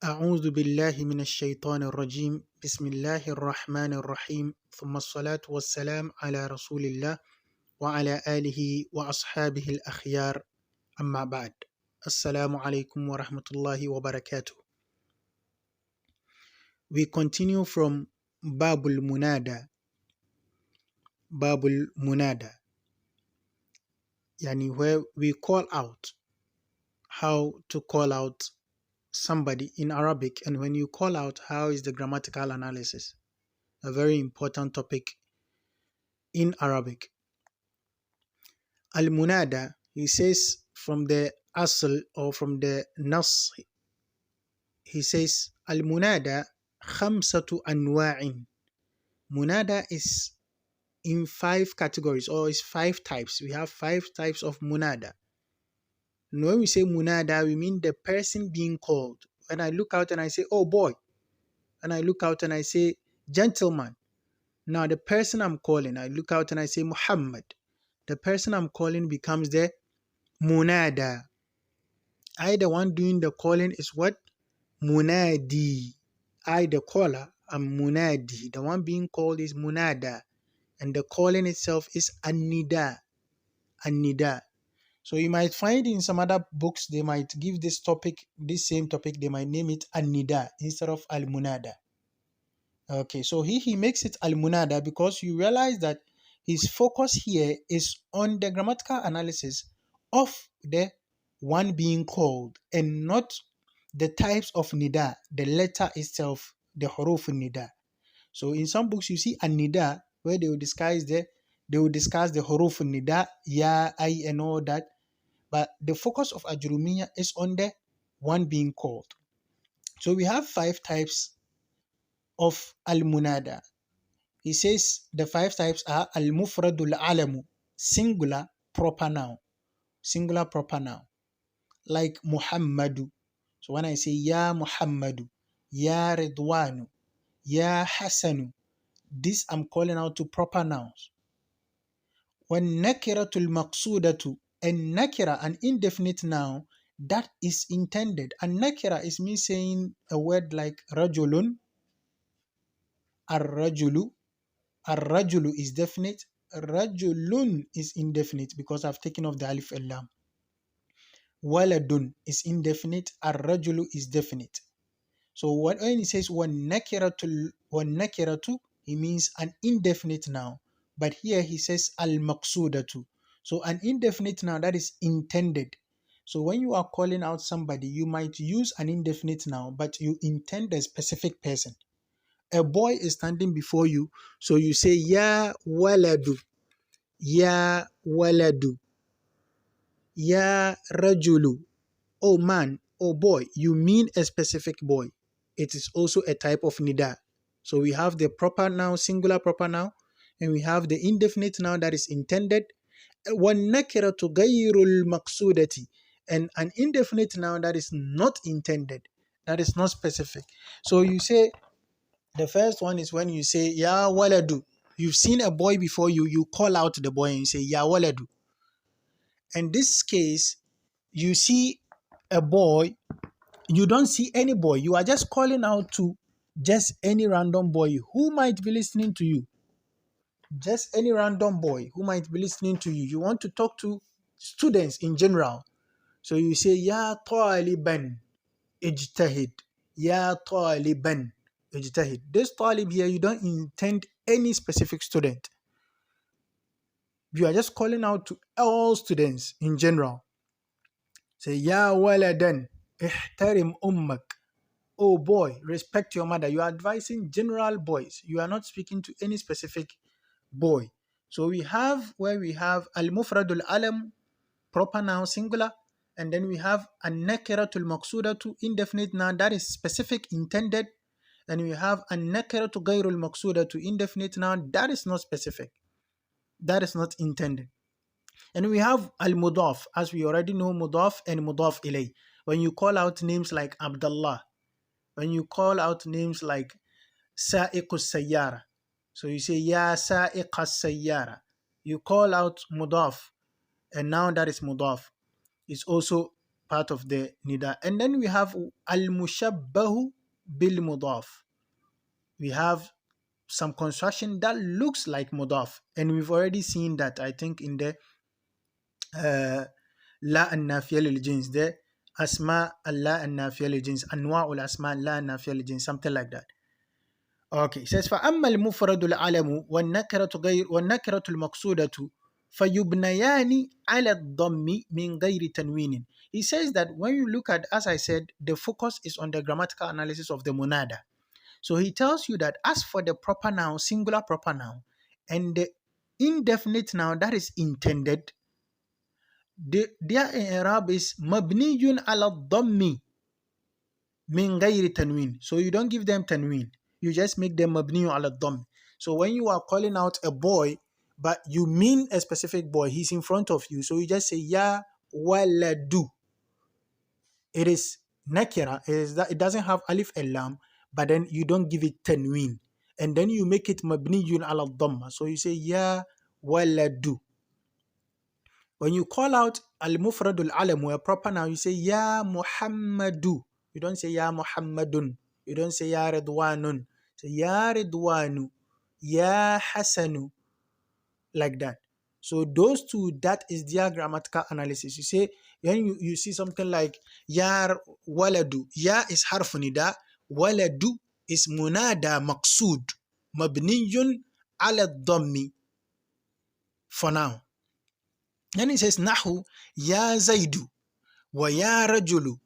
أعوذ بالله من الشيطان الرجيم بسم الله الرحمن الرحيم ثم الصلاة والسلام على رسول الله وعلى آله وأصحابه الأخيار أما بعد السلام عليكم ورحمة الله وبركاته. We continue from Babul Munada. Babul Munada, where we call out, how to call out somebody in Arabic, and when you call out, how is the grammatical analysis? A very important topic in Arabic. Al-Munada, he says from the asl or from the nas, he says Al-Munada khamsatu anwa'in. Munada is in 5 categories, or is 5 types. We have 5 types of Munada. And when we say Munada, we mean the person being called. When I look out and I say, oh boy, and I look out and I say, gentleman. Now the person I'm calling, I look out and I say, Muhammad. The person I'm calling becomes the Munada. I, the one doing the calling, is what? Munadi. I, the caller, am Munadi. The one being called is Munada. And the calling itself is An-Nida. An-Nida. So you might find in some other books, they might give this topic, this same topic, they might name it An-Nida instead of Al-Munada. Okay, so he makes it Al-Munada because you realize that his focus here is on the grammatical analysis of the one being called and not the types of Nida, the letter itself, the huruf Nida. So in some books you see An-Nida where they will discuss the huruf Nida, Ya, I, and all that. But the focus of Ajrumiyyah is on the one being called. So we have 5 types of Al-Munada. He says the 5 types are Al-Mufradul Alamu, singular proper noun. Singular proper noun. Like Muhammadu. So when I say Ya Muhammadu, Ya Ridwanu, Ya Hasanu, this I'm calling out to proper nouns. When Nakiratul Maqsudatu, and Nakira, an indefinite noun that is intended. And Nakira is me saying a word like Rajulun, Ar-Rajulu. Ar-Rajulu is definite. Rajulun is indefinite because I've taken off the alif and lam. Waladun is indefinite. Ar-Rajulu is definite. So when he says when nakiratu, he means an indefinite noun. But here he says al-maqsudatu. So an indefinite noun that is intended. So when you are calling out somebody, you might use an indefinite noun, but you intend a specific person. A boy is standing before you, so you say Ya waladu, Ya waladu, Ya rajulu. Oh man, oh boy, you mean a specific boy. It is also a type of nida. So we have the proper noun, singular proper noun, and we have the indefinite noun that is intended. وَالنَّكِرَةُ غَيْرُ الْمَقْصُودَةِ, and an indefinite noun that is not intended, that is not specific. So you say, the first one is when you say Ya waladu. You've seen a boy before you, you call out the boy and you say Ya waladu. In this case, you see a boy, you don't see any boy, you are just calling out to just any random boy who might be listening to you. Just any random boy who might be listening to you. You want to talk to students in general. So you say, Ya taliban ijtahid. Ya taliban ijtahid. This talib here, you don't intend any specific student. You are just calling out to all students in general. Say, Ya waladan ihtarim ummak. Oh boy, respect your mother. You are advising general boys. You are not speaking to any specific boy. So we have where we have al-mufradul alam, proper noun singular, and then we have an-nakiratul maqsudatu, indefinite noun that is specific, intended, and we have an-nakiratu ghayrul maqsudatu, indefinite noun that is not specific, that is not intended. And we have al-mudaf, as we already know, mudaf and mudaf ilay. When you call out names like Abdullah, when you call out names like Sa'iqus Sayyara, so you say Ya Sa'iqas Sayyara, you call out mudaf, and now that is mudaf. It's also part of the nida. And then we have al-mushabbahu bil-mudaf. We have some construction that looks like mudaf, and we've already seen that, I think, in the la an-nafiya lil-jins, the asma la an-nafiya lil-jins, anwa'ul asma la an-nafiya lil-jins, something like that. Okay, it says فأما المفرد العلم والنكرة المقصودة فيبنيان على الضم من غير تنوين. He says that when you look at, as I said, the focus is on the grammatical analysis of the munada. So he tells you that as for the proper noun, singular proper noun, and the indefinite noun that is intended, their i'rab is mabniyun ala dhammi min ghayri tanwin. So you don't give them tanwin, you just make them mabniyun ala dhamm. So when you are calling out a boy, but you mean a specific boy, he's in front of you, so you just say ya waladu. It is nakira, it doesn't have alif and lam, but then you don't give it tanween, and then you make it mabniyun ala dhamma. So you say ya waladu. When you call out al-mufradul alam, a proper noun, you say ya Muhammadu. You don't say ya Muhammadun. You don't say ya Ridwanun. Say ya Ridwanu, ya Hasanu, like that. So those two, that is their grammatical analysis. You say, when you see something like ya waladu, ya is harf nida, waladu is munada maqsood, mabniyun ala dhammi for now. Then it says nahu ya zaidu wa ya rajulu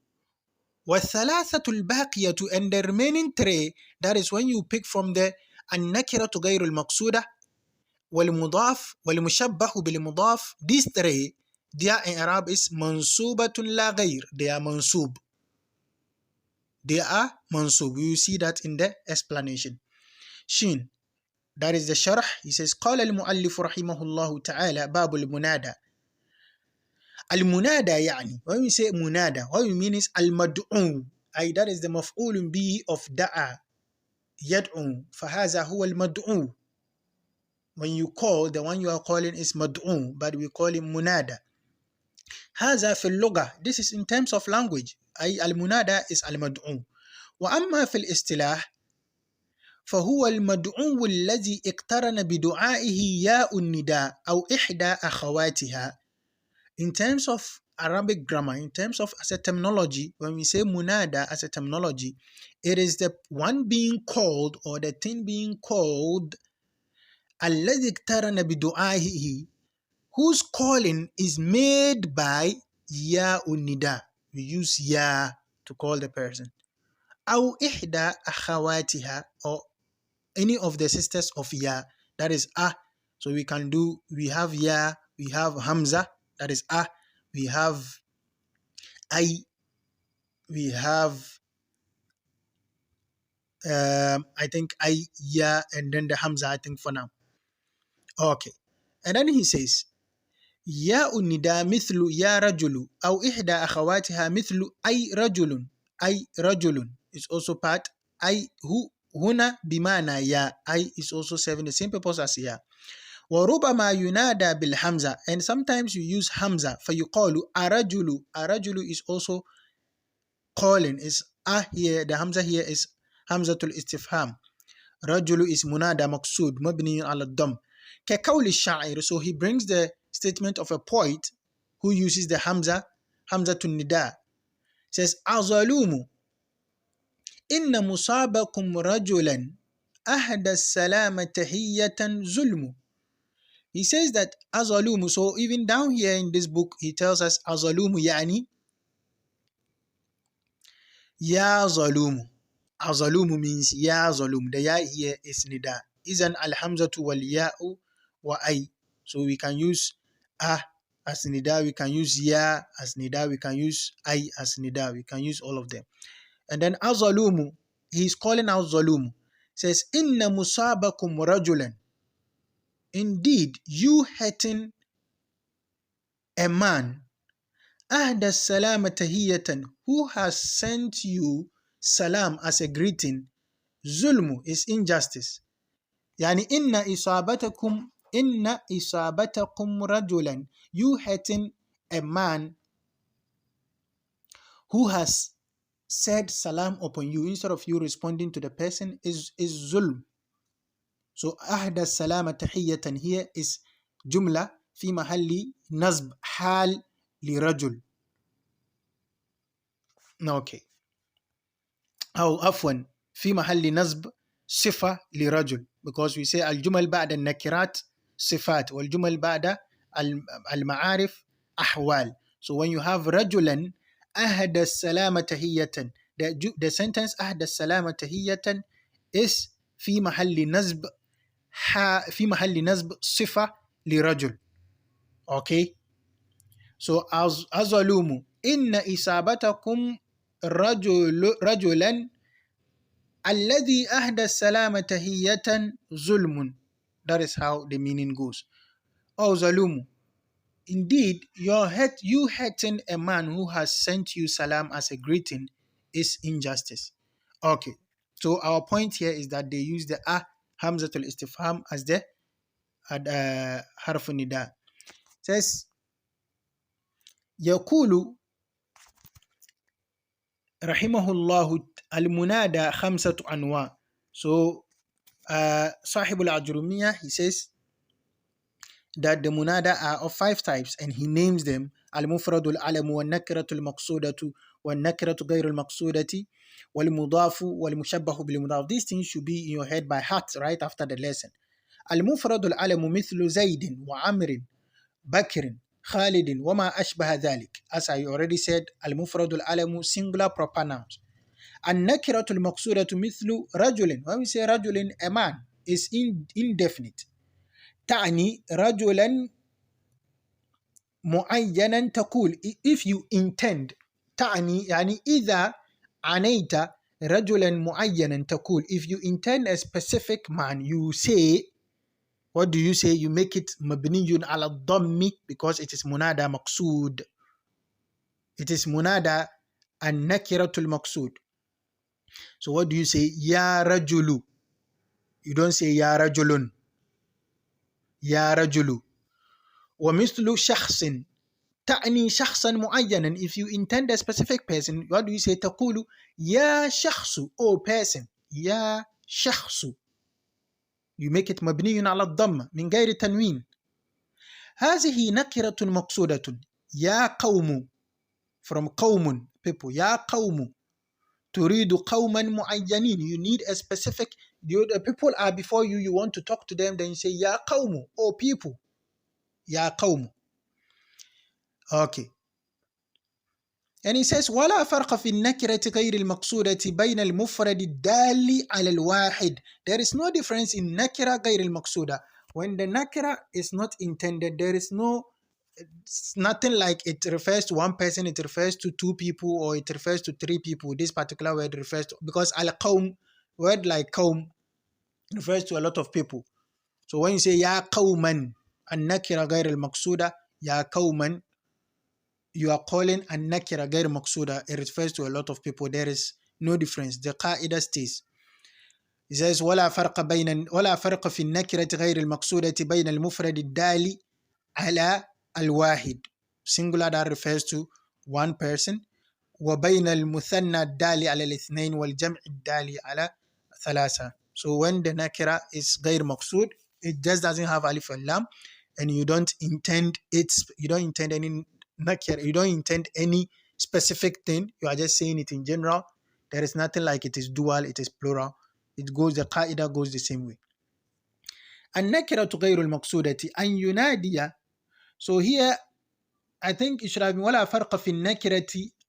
wa thalathatul baqiyatu, and the remaining three, that is when you pick from the an-nakiratu ghayrul maqsuda wal mudaf wal mushabbahu bil mudaf, these three, their i'rab is mansubatun la ghayr. They are mansub. They are mansub. You see that in the explanation. Shin, that is the sharh. He says قال المؤلف رحمه الله تعالى باب المنادى. المنادى يعني, when we say munada, what we mean is al-mad'u, that is the maf'ul bihi of da'a, yad'u, فهذا هو المدعو. When you call, the one you are calling is mad'u, but we call him munada. هذا في اللغة, this is in terms of language, المنادى is المدعو. وأما في الاصطلاح فهو المدعو الذي اقترن بدعائه ياء النداء أو إحدى أخواتها. In terms of Arabic grammar, in terms of as a terminology, when we say munada as a terminology, it is the one being called, or the thing being called, الذي اقترن بدعائه, whose calling is made by ya unida. We use ya to call the person. أو إحدى أخواتها, or any of the sisters of ya, that is So we have ya, we have hamza, that is we have we have I think ya, and then the hamza, I think, for now. Okay, and then he says ياء النداء مثل يا رجل أو إحدى أخواتها مثل أي رجل. أي رجل is also part. هنا بمعنى يا. أي is also serving the same purpose as يا. وربما ينادى بالhamza, and sometimes you use hamza فيقال أرجل. أرجل is also calling, is here, the hamza here is hamzatul istifham. رجل is munada maqsood mabni ala dam. كقول الشاعر, so he brings the statement of a poet who uses the hamzatul nida. Says أظلوم إن مصابكم رجلا أهدى السلام تحية ظلم. He says that أظلوم, so even down here in this book he tells us أظلوم يعني يا ظلوم. أظلوم means يا ظلوم. The ya here is nida. Isn't al-hamzatu wal ya'u wa ay. So we can use as nida, we can use ya as nida, we can use ay as nida, we can use all of them. And then azalumu, he's calling out zalumu. Says inna musabakum rajulan, indeed you hurting a man, ahda salama tahiyatan, who has sent you salam as a greeting. Zulmu is injustice. Yani inna isabatakum rajulan, you hurting a man who has said salam upon you instead of you responding to the person is zulm. So أهدى السلام تحية here is جملة في محل نصب حال لرجل. Okay. أو عفوا في محل نصب صفة لرجل, because we say الجمل بعد النكرات صفات والجمل بعد المعارف أحوال. So when you have رجلا أهدى السلام تحية, the sentence أهدى السلام تحية is في محل نصب صفة لرجل. Okay. So أظلم إن إصابتكم رجلا الذي أهدى السلام تحية ظلم. That is how the meaning goes. Oh ظلم, indeed you hurting a man who has sent you salam as a greeting is injustice. Okay, so our point here is that they use the hamzatul istifham as the harf nida. Says يقول رحمه الله المنادى 5 أنواع. So صاحب الآجرومية, he says that the munada are of 5 types and he names them: المفرد العلم والنكرة المقصودة والنكرة غير المقصودة والمضاف والمشبه بالمضاف. These things should be in your head by heart right after the lesson. المفرد العلم مثل زيد وعمر بكر خالد وما أشبه ذلك. As I already said, المفرد العلم singular proper nouns. النكرة المقصودة مثل رجل. When we say رجل, a man, is indefinite. تعني رجلا معينا تقول, if you intend, تعني يعني إذا عنيت رجلا معينا تقول, if you intend a specific man, you say, what do you say? You make it مبني على الضم because it is منادى مقصود. It is منادى النكرة المقصود. So what do you say? يا رجل. You don't say يا رجل. يا رجل. ومثل شخص تعني شخصا معينا. If you intend a specific person, what do you say? تقول يا شخص, oh person. يا شخص. You make it مبني على الضم من غير تنوين. هذه نكرة مقصودة. يا قوم, from قوم, people. يا قوم. تريد قوما معينين. You need a specific, the people are before you, you want to talk to them, then you say يا قوم, oh people. يا قوم. Okay. And he says ولا فرق في النكرة غير المقصودة بين المفرد الدال على الواحد. There is no difference in نكرة غير المقصودة. When the nakira is not intended, there is nothing like it refers to one person, it refers to 2 people, or it refers to 3 people. This particular word refers to, because al-qawm, word like qawm, refers to a lot of people. So when you say ya qawman, an-nakira ghayr al-maqsuda, ya qawman, you are calling an-nakira ghayr al-maqsuda, it refers to a lot of people. There is no difference. The qaida stays. It says ولا فرق في النكرة غير المقصودة بين المفرد الدال على الواحد, singular that refers to one person, وبين المثنى الدال على الاثنين والجمع الدال على ثلاثة. So when the nakira is غير مقصود, it just doesn't have alif and lam, and you don't intend any nakira, you don't intend any specific thing, you are just saying it in general. There is nothing like it is dual, it is plural. It goes, the qaida goes the same way. النكرة غير المقصودة أن ينادي. So here I think it should have been ولا فرق في النكرة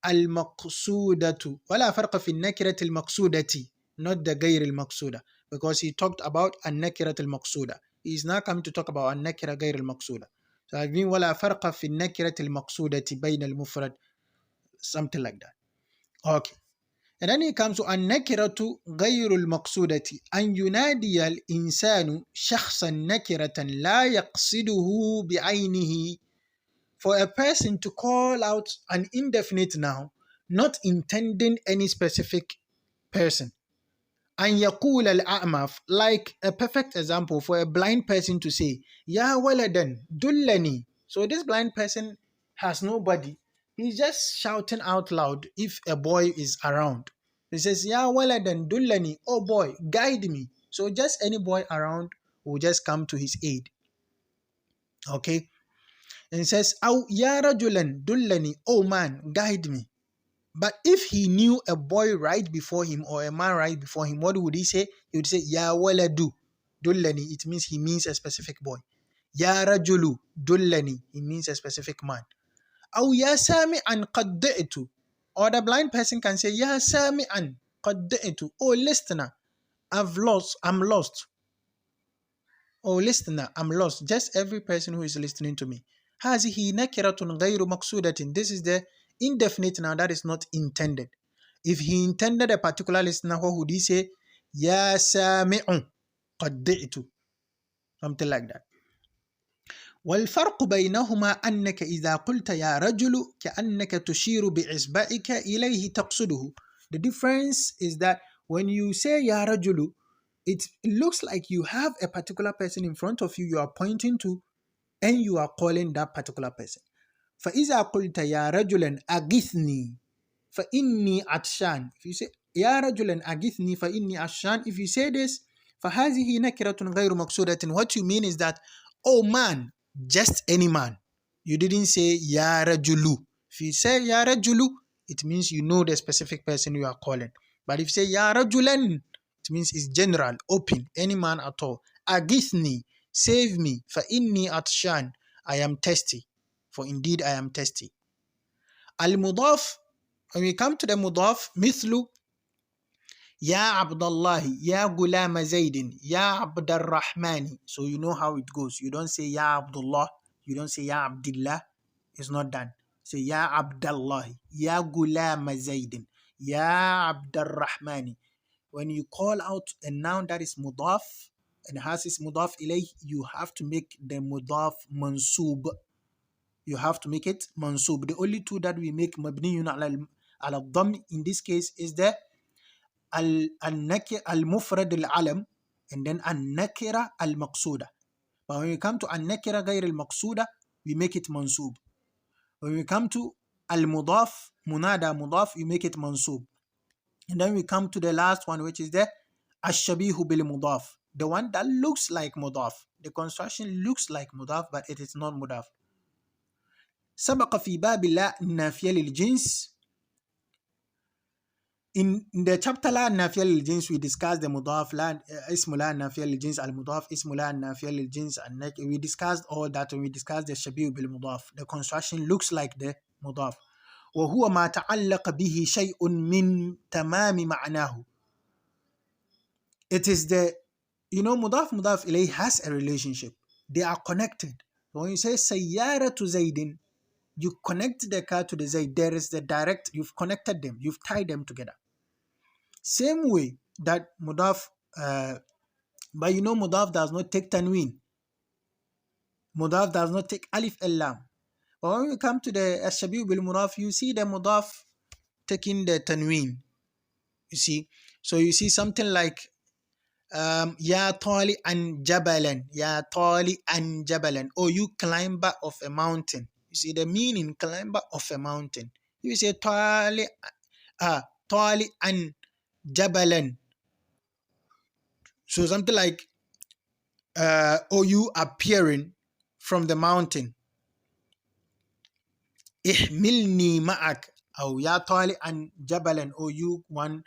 المقصودة. ولا فرق في النكرة المقصودة, not the غير المقصودة, because he talked about النكرة المقصودة. He is now coming to talk about النكرة غير المقصودة. So I mean ولا فرق في النكرة المقصودة بين المفرد, something like that. Okay. And then he comes to النكرة غير المقصودة أن ينادي الإنسان شخصا نكرة لا يقصده بعينه. For a person to call out an indefinite noun, not intending any specific person. أن يقول الأعمى, like a perfect example for a blind person to say يا ولدا دلني. So this blind person has nobody. he's just shouting out loud if a boy is around. He says, Ya waladan dullani, oh boy, guide me. So just any boy around will just come to his aid. Okay. And he says, Aw ya rajulan dullani, oh man, guide me. But if he knew a boy right before him or a man right before him, what would he say? He would say, Ya waladu dullani. It means he means a specific boy. Ya rajulu dullani. He means a specific man. Aw ya sami'an qadda'itu. Or the blind person can say, Ya sami'an qadda'itu. Oh listener, I'm lost. Oh listener, I'm lost. Just every person who is listening to me. هذه نكرة غير مقصودة. This is the indefinite now that is not intended. If he intended a particular listener, what would he say? Ya sami'u qadda'itu. Something like that. والفرق بينهما أنك إذا قلت يا رجل كأنك تشير بإصبعك إليه تقصده. The difference is that when you say يا رجل, it looks like you have a particular person in front of you, you are pointing to, and you are calling that particular person. فإذا قلت يا رجلا أغثني فإني عطشان. If you say يا رجلا أغثني فإني عطشان, if you say this, فهذه نكرة غير مقصودة. What you mean is that, oh man, just any man. You didn't say Ya Rajulu. If you say Ya Rajulu, it means you know the specific person you are calling. But if you say Ya Rajulan, it means it's general, open, any man at all. Agithni, save me. Fa inni atshan, I am thirsty. For indeed I am thirsty. Al-Mudaf, when we come to the Mudaf, Mithlu, Ya Abdullahi, Ya Gulama Zaydin, Ya Abdurrahmani. So you know how it goes. You don't say Ya Abdullah, you don't say Ya Abdullah. It's not done. Say Ya Abdullahi, Ya Gulama Zaydin, Ya Abdurrahmani. When you call out a noun that is mudaf and has its mudaf ilayh, you have to make the mudaf mansub. You have to make it mansub. The only two that we make mabniyun ala dhamm in this case is the al-mufrad al-alam and then al-nakira al-maqsuda. But when we come to al-nakira ghayr al-maqsuda, we make it mansub. When we come to al-mudaf, munada mudaf, we make it mansub. And then we come to the last one, which is the ash-shabihu bil-mudaf, the one that looks like mudaf. The construction looks like mudaf, but it is not mudaf. سبق في باب لا نافية للجنس. In the chapter لا نافية للجنس, we discussed the mudaf, اسم لا نافية للجنس, al-mudaf, اسم لا نافية للجنس, we discussed all that, and we discussed the shabihu bil-mudaf. The construction looks like the mudaf. وهو ما تعلق به شيء من تمام معناه. It is the, mudaf ilayh has a relationship. They are connected. When you say sayyaratu zaydin, you connect the car to the zayd. There is the direct, you've connected them, you've tied them together. Same way that mudaf, but mudaf does not take tanween. Mudaf does not take alif al-lam. But when we come to the ash-shabihu bil-mudaf, you see the mudaf taking the tanween. You see, so you see something like Ya tali an jabalan, Ya tali an jabalan, or you climber of a mountain. You see the meaning, climber of a mountain. You say tali an jabalan. So something like or you appearing from the mountain. Ihmilni ma'ak, or Ya tali an jabalan, or you one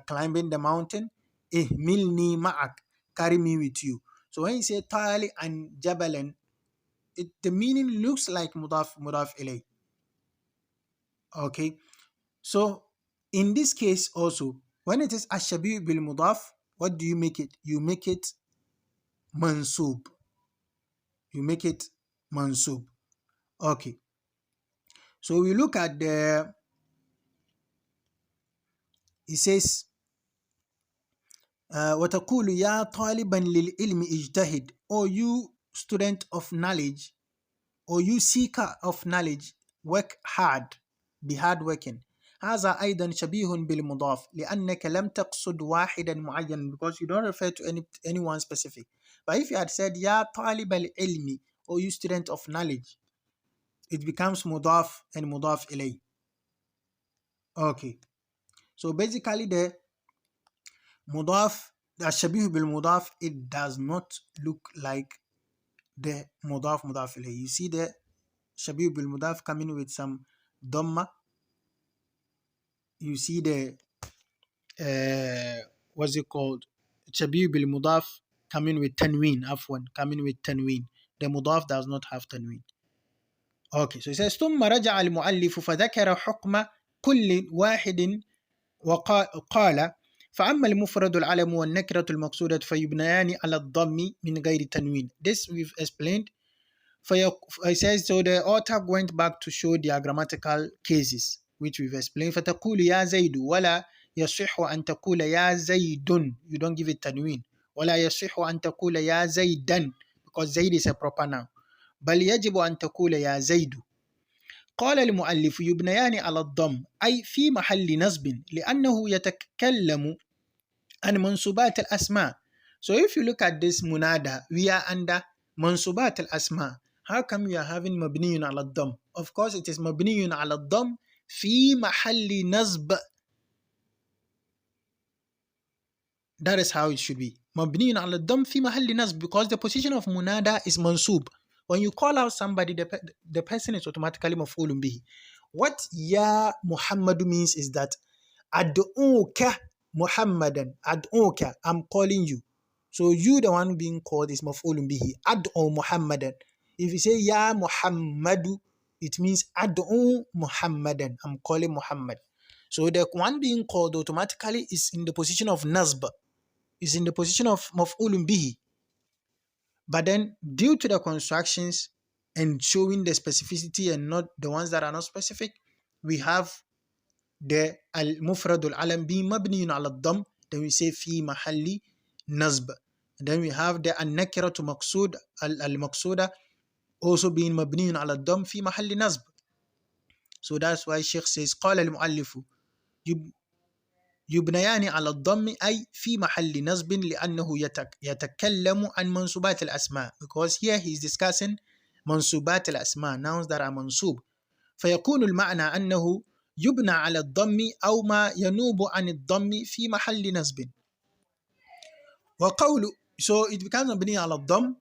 climbing the mountain. Ihmilni ma'ak, carry me with you. So when you say tali and jabalan, the meaning looks like mudaf ilayh. Okay, so in this case also, when it is ash-shabihu bil mudaf, what do you make it? You make it mansub. You make it mansub. Okay, so we look at the, it says وتقول يا طالبا للعلم اجتهد, or you student of knowledge, or you seeker of knowledge, work hard, be hard working. هذا أيضا شبيه بالمضاف لأنك لم تقصد واحدا معين, because you don't refer to anyone specific. But if you had said يا طالب العلم, or you student of knowledge, it becomes mudaf and mudaf ilay. Okay, so basically the mudaf, the shabih bil mudaf, it does not look like the mudaf ilay. You see the shabih bil mudaf coming with some dhamma. You see the what's it called, shabih bil mudaf coming with tanween, coming with tanween. The mudaf does not have tanween. Okay, so it says ثم رجع المؤلف فذكر حكم كل واحد وقال فأما المفرد العلم والنكرة المقصودة فيبنيان على الضم من غير تنوين. This we've explained. It says, so the author went back to show their grammatical cases which we've explained. فتقول يا زيد ولا يصح أن تقول يا زيد, you don't give it tanween. ولا يصح أن تقول يا زيدا, because زيد is a proper noun. بل يجب أن تقول يا زيد. قال المؤلف يبنيان على الضم أي في محل نصب لأنه يتكلم عن منصوبات الأسماء. So if you look at this munada, we are under منصوبات الأسماء. How come we are having مبني على الضم? Of course it is مبني على الضم في محل نصب. That is how it should be. مبني على الضم في محل نصب, because the position of munada is mansub. When you call out somebody, the person is automatically maf'ulun bihi. What ya Muhammadu means is that ad'uka Muhammadan, ad'uka, I'm calling you. So you, the one being called, is maf'ulun bihi. Ad'u Muhammadan. If you say ya Muhammadu, it means ad'u Muhammadan, I'm calling Muhammad. So the one being called automatically is in the position of nasb, is in the position of maf'ulun bihi. But then, due to the constructions and showing the specificity and not the ones that are not specific, we have the al-mufrad al-alam being mabniyun ala al-dhamm, then we say fi mahalli nazb. Then we have the an-nakiratu maqsood al-maqsooda also being mabniyun ala al-dhamm fi mahalli nazb. So that's why Sheikh says قال المؤلف يبنيان على الضم أي في محل نصب لأنه يتكلم عن منصوبات الأسماء, because here he is discussing منصوبات الأسماء, nouns that are منصوب. فيكون المعنى أنه يبنى على الضم أو ما ينوب عن الضم في محل نصب. وقول, so it becomes مبني على الضم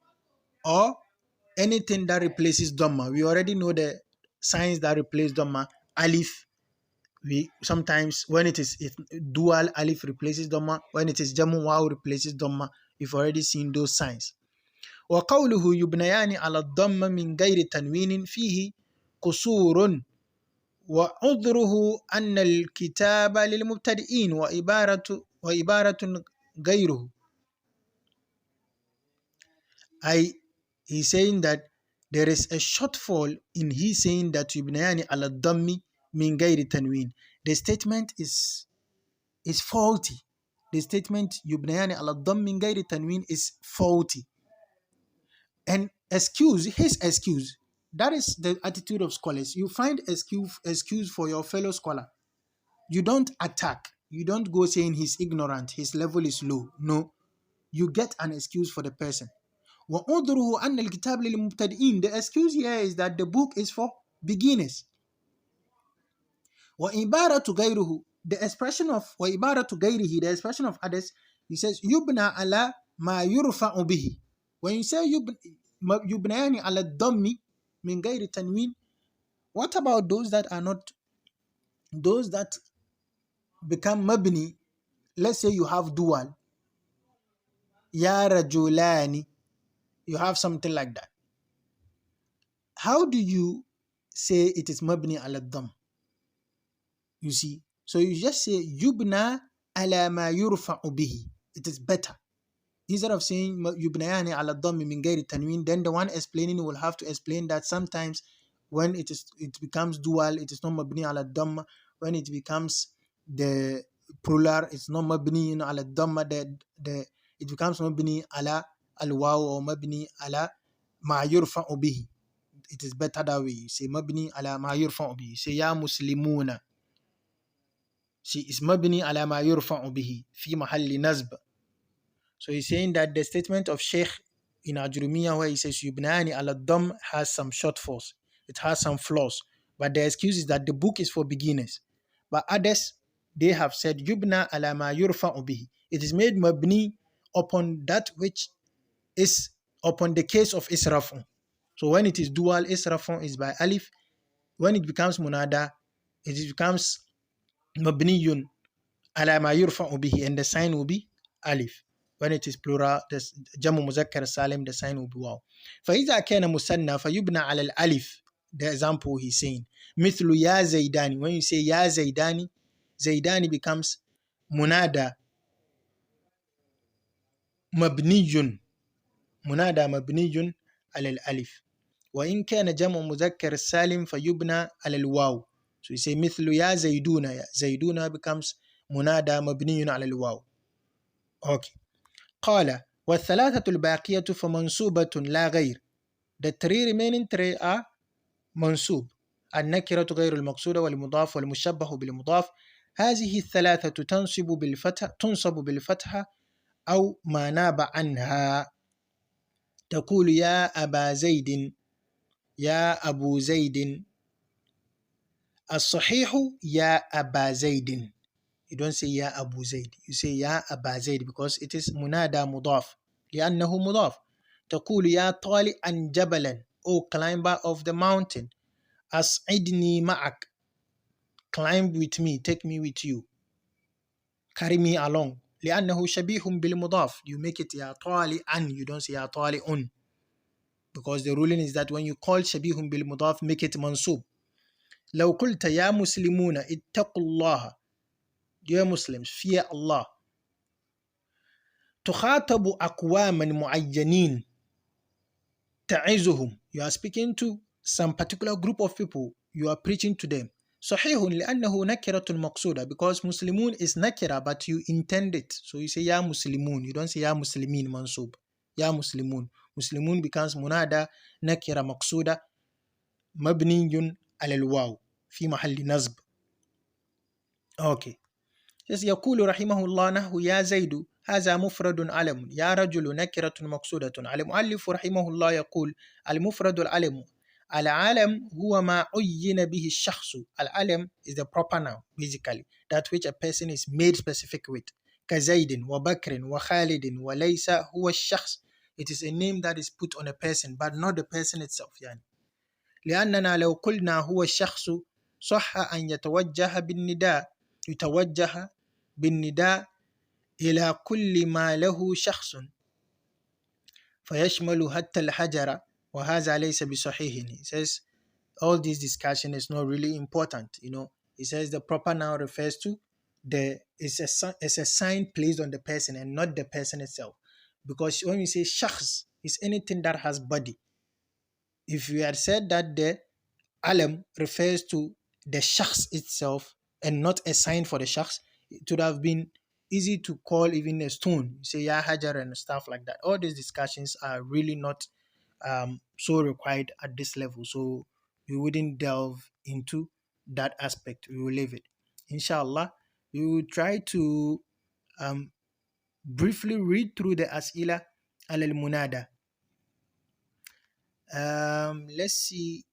or anything that replaces dhamma. We already know the signs that replace dhamma. Alif, we sometimes when it is dual, alif replaces dhamma. When it is jamu, waw replaces dhamma. We've already seen those signs. وقوله يبنيان على الضم من غير تنوين فيه قصور وعذره أن الكتاب للمبتدئين وعبارة غيره. He's saying that there is a shortfall in he saying that يبنيان على الضم من غير تنوين. The statement is faulty. The statement يبنيان على الضم من غير تنوين is faulty. And his excuse, that is the attitude of scholars. You find excuse for your fellow scholar. You don't attack. You don't go saying he's ignorant, his level is low. No, you get an excuse for the person. وَأُنظُرُهُ أَنَّ الْكِتَابَ لِلْمُبْتَدِئِينَ. The excuse here is that the book is for beginners. وَإِبَارَةُ غَيْرُهُ. The expression of وَإِبَارَةُ غَيْرِهِ, the expression of others, he says يُبْنَى عَلَى مَا يُرْفَعُ بِهِ. When you say يُبْنَيَانِ عَلَى الضَّمِّ مِنْ غَيْرِ تَنْوِينٍ, what about those that are not, those that become mabni? Let's say you have dual, ya rajulani, you have something like that. How do you say it is mabni ala dhamm? You see, so you just say yubna ala ma yurfa'u bihi. It is better. Instead of saying yubnayani ala dhamm min ghairi tanwin, then the one explaining will have to explain that sometimes when it becomes dual, it is not mabni ala dhamm. When it becomes the plural, it's not mabni ala dhamm. It becomes mabni ala al-waw or mabni ala ma yurfa'u bihi. It is better that way. You say mabni ala ma yurfa'u bihi. Say ya muslimuna. She is mabni ala ma yurfa'u bihi fi mahalli nazb. So he's saying that the statement of Sheikh in AL-AJRUMIYYA where he says yubnani ala dhamm has some shortfalls. it has some flaws. But the excuse is that the book is for beginners. But others, they have said, yubna ala ma yurfa'u bihi. It is made mabni upon that which is upon the case of israfun. So when it is dual, israfun is by alif. When it becomes munada, it becomes mabniyun ala ma yurfa'u bihi, and the sign will be alif. When it is plural, the jamu muzakkar salim, the sign will be waw. فإذا كان مثنى فيبنى على الألف. The example he's saying, مثل يا زيداني. When you say ya zaidani, zaidani becomes munada mabniyun. منادى مبني على الألف. وإن كان جمع مذكر السالم فيبنى على الواو. So you say مثل يا زيدون. يا زيدون becomes منادى مبني على الواو. Okay. قال والثلاثة الباقية فمنصوبة لا غير. The three remaining three are منصوب. النكرة غير المقصودة والمضاف والمشبه بالمضاف. هذه الثلاثة تنصب بالفتحة أو ما ناب عنها. تقول يا أبا زيد، يا أبو زيد. الصحيح يا أبا زيد. You don't say يا أبو زيد, you say يا أبا زيد because it is منادى مضاف لأنه مضاف. تقول يا طالعا جبلا, O climber of the mountain. أصعدني معك, climb with me, take me with you, carry me along. لأنه شبيه بالمضاف, you make it يا طالعا, you don't say يا طالع, because the ruling is that when you call شبيه بالمضاف, make it منصوب. لو قلت يا مسلمون اتقوا الله, dear Muslims, fear Allah. تخاطب أقواما معينين تعظهم, you are speaking to some particular group of people, you are preaching to them. صحيح لأنه نكرة مقصودة, because مسلمون is nakira but you intend it, so you say يا مسلمون, you don't say يا مسلمين منصوب. يا مسلمون, مسلمون becomes منادى نكرة مقصودة مبني على الواو في محل نصب. Okay. يقول رحمه الله نحو يا زيد هذا مفرد علم، يا رجل نكرة مقصودة. المؤلف رحمه الله يقول المفرد العلم. العلم هو ما عين به الشخص. العلم is the proper noun basically, that which a person is made specific with. كزيد وبكر وخالد وليس هو الشخص. It is a name that is put on a person but not the person itself. يعني لأننا لو قلنا هو الشخص صح أن يتوجه بالنداء، يتوجه بالنداء إلى كل ما له شخص فيشمل حتى الحجر وهذا ليس بصحيح. He says all this discussion is not really important. He says the proper noun refers to it's a sign placed on the person and not the person itself, because when we say shakhs, it's anything that has body. If we had said that the alam refers to the shakhs itself and not a sign for the shakhs, it would have been easy to call even a stone, say ya hajar and stuff like that. All these discussions are really not so required at this level, so we wouldn't delve into that aspect. We will leave it. Inshallah, we will try to briefly read through the as'ila al-munada. Let's see.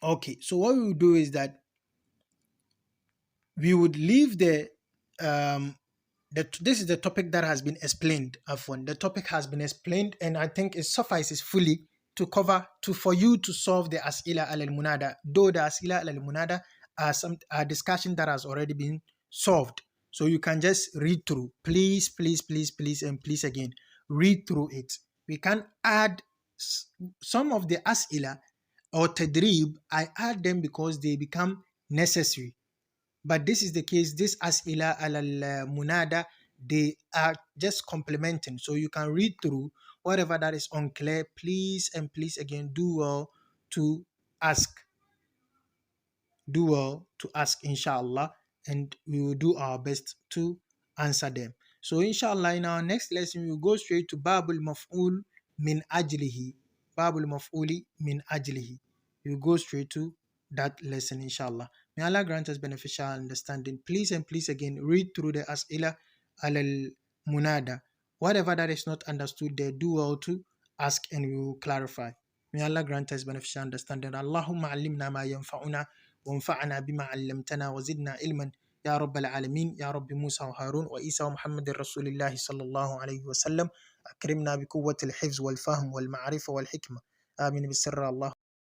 Okay, so what we will do is that we would leave this is the topic that has been explained. Afwan, the topic has been explained, and I think it suffices fully to cover for you to solve the as'ila al-munada. Though the as'ila al-munada are discussion that has already been solved, so you can just read through. Please, and please again, read through it. We can add some of the as'ila or tadrib. I add them because they become necessary. But this is the case, this as'ila al-munada, they are just complementing. So you can read through whatever that is unclear. Please and please again, do well to ask. Do well to ask, inshallah, and we will do our best to answer them. So inshallah, in our next lesson, we will go straight to Babul Maf'ul min ajlihi. Babul Maf'uli min ajlihi. We will go straight to that lesson, inshallah. May Allah grant us beneficial understanding. Please and please again, read through the as'ila al-munada. Whatever that is not understood there, do well to ask and we will clarify. May Allah grant us beneficial understanding. Allahumma allimna ma yanfa'una wanfa'na bima 'allamtana wa zidna ilman ya rabbal alamin ya rabbi Musa wa Harun wa Isa wa Muhammadin Rasulillah sallallahu alayhi wa sallam. أكرمنا بقوة الحفظ والفهم والمعرفة والحكمة. آمين بسر الله.